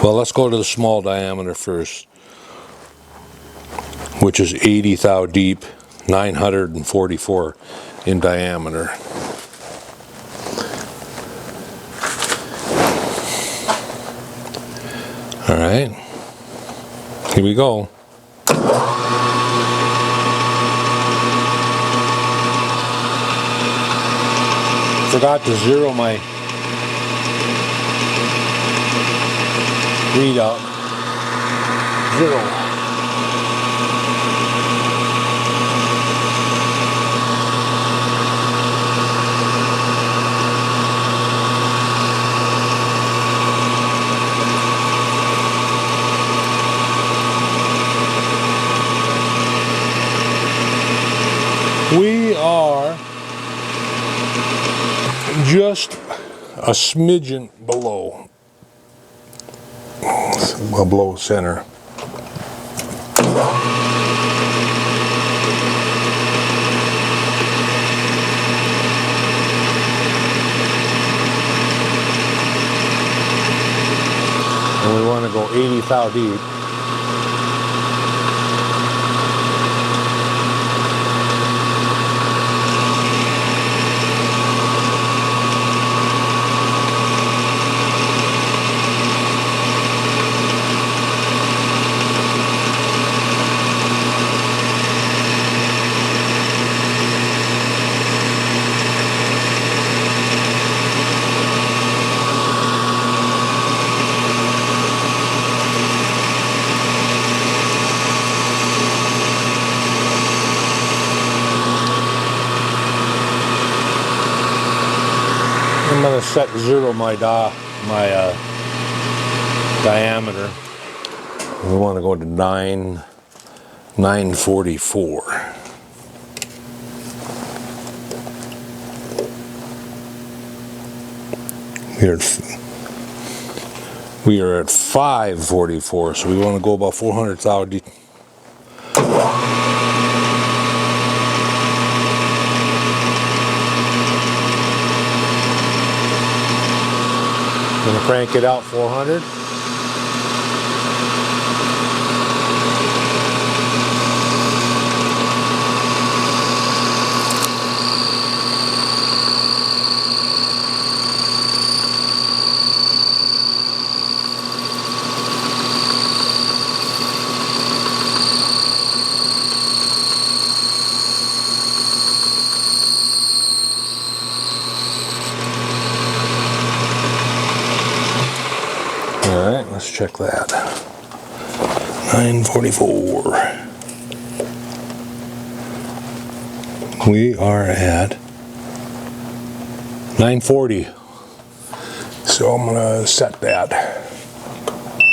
Well, let's go to the small diameter first, which is 80 thou deep, 944 in diameter. All right, here we go. Forgot to zero my readout. Zero. We are just a smidgen below center. And we want to go 80 thou deep. I'm going to set zero my diameter. We want to go to 944. We are at 544, so we want to go about 400 thou deep. I'm going to crank it out 400. All right, let's check that. 944. We are at 940. So I'm going to set that.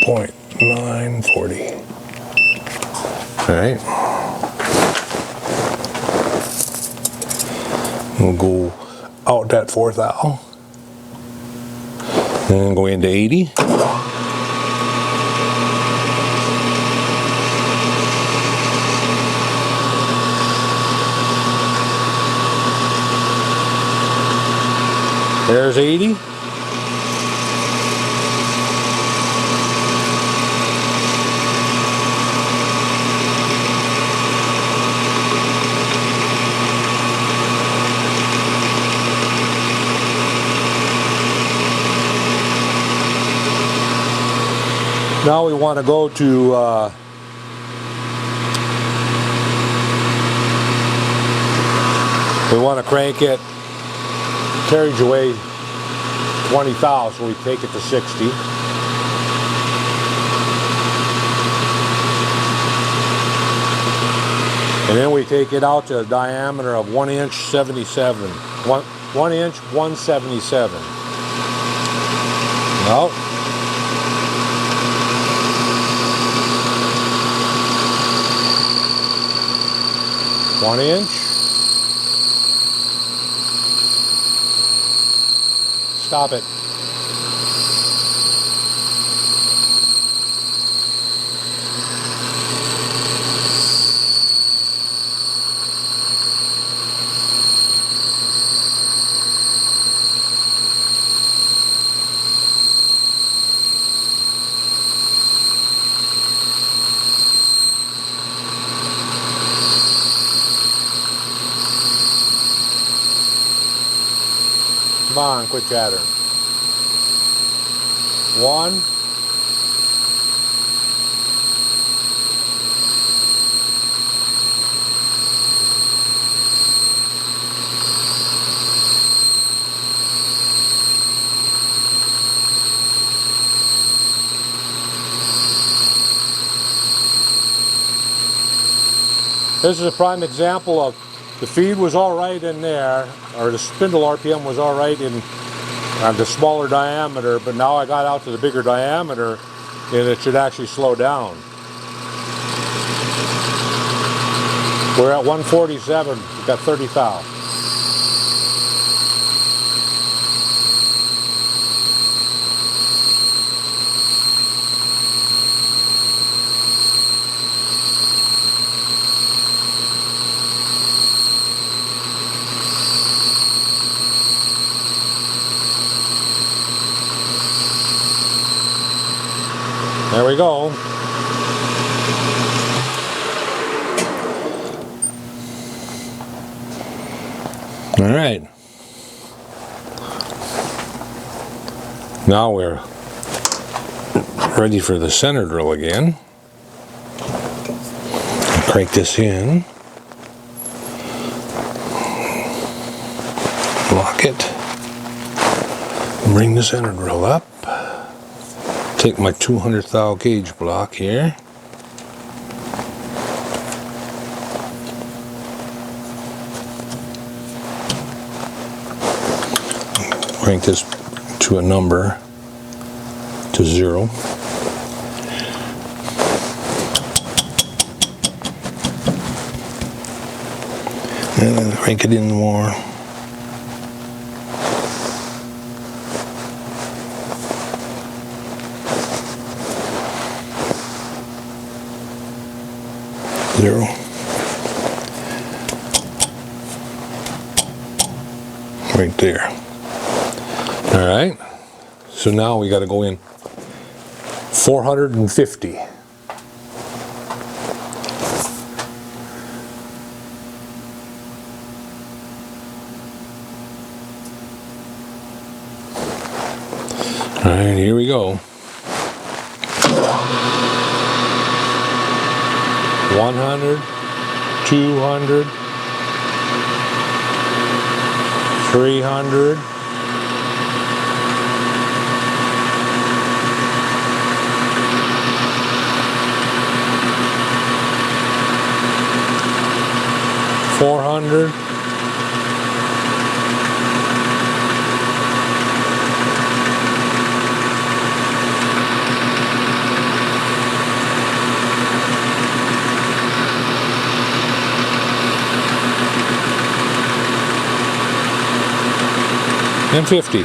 Point 940. All right. We'll go out that 4 thou. And go into 80. There's 80. Now we want to go to we want to crank it carriage away 20 thou, so we take it to 60. And then we take it out to a diameter of 1 inch 77. 1 inch 177. No. One inch. Stop it. on, quit chattering. 1. This is a prime example of the feed was all right in there, or the spindle RPM was all right in the smaller diameter, but now I got out to the bigger diameter and it should actually slow down. We're at 147, we've got 30 thou. There we go. All right. Now we're ready for the center drill again. Crank this in. Lock it. Bring the center drill up. Take my 200 thou gauge block here. Crank this to a number, to 0. And then crank it in more. Zero. Right there. All right. So now we got to go in 450. All right, here we go. 100, 200, 300, 400, 50.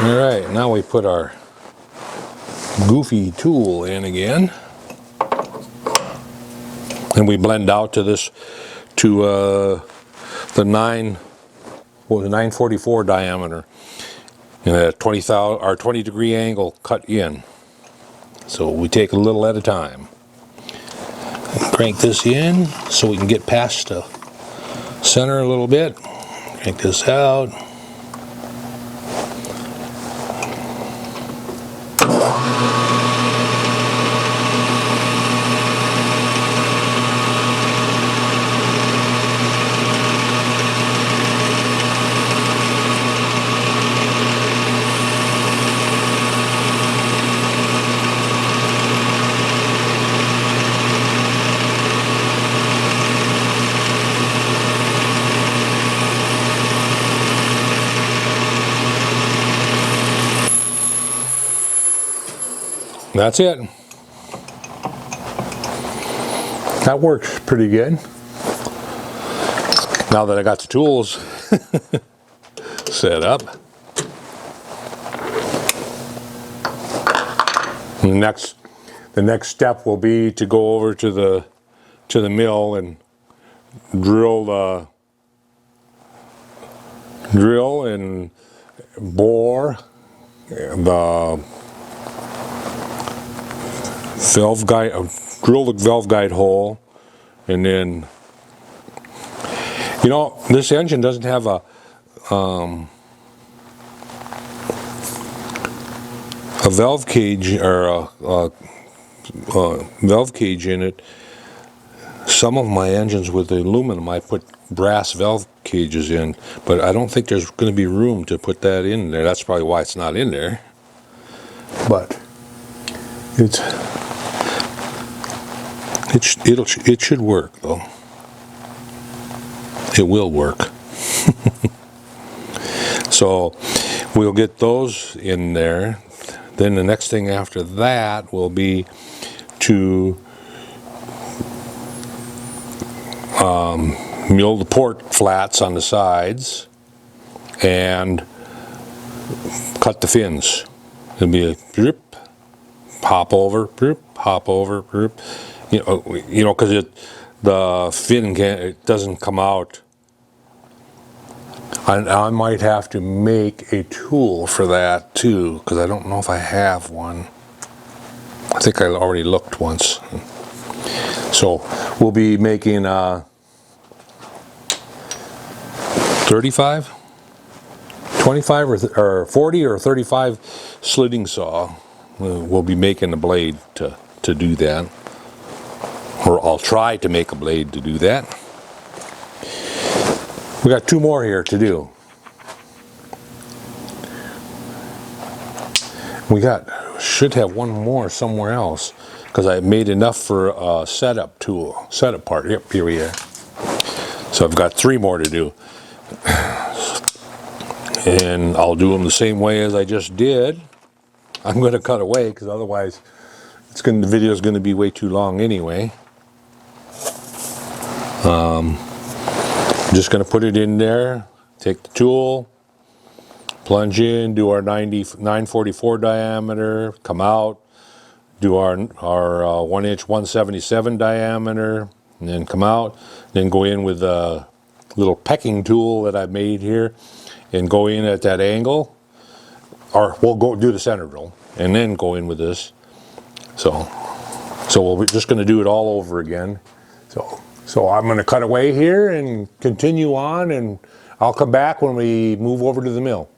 All right, now we put our goofy tool in again, and we blend out to this, to the 944 diameter, and a 20 degree angle cut in. So we take a little at a time. Crank this in so we can get past the center a little bit. Crank this out. That's it. That works pretty good. Now that I got the tools set up. The next step will be to go over to the mill and drill and bore the valve guide, drill the valve guide hole, and then You know, this engine doesn't have a valve cage or a valve cage in it. Some of my engines with the aluminum, I put brass valve cages in, but I don't think there's going to be room to put that in there. That's probably why it's not in there. But it should work though. It will work. So we'll get those in there. Then the next thing after that will be to mill the port flats on the sides and cut the fins. It'll be a drip, hop over, drip, hop over, drip. You know, because the fin it doesn't come out. I might have to make a tool for that too, because I don't know if I have one. I think I already looked once. So we'll be making 35, 25 or 40 or 35 slitting saw. We'll be making a blade to do that. Or I'll try to make a blade to do that. We got 2 more here to do. Should have 1 more somewhere else, because I made enough for a setup part. Yep, here we are. So I've got 3 more to do. And I'll do them the same way as I just did. I'm going to cut away, because otherwise the video is going to be way too long anyway. I'm just going to put it in there, take the tool, plunge in, do our 944 diameter, come out, do our 1 inch 177 diameter, and then come out, then go in with a little pecking tool that I've made here, and go in at that angle, or we'll go do the center drill, and then go in with this. So we're just going to do it all over again. So I'm going to cut away here and continue on, and I'll come back when we move over to the mill.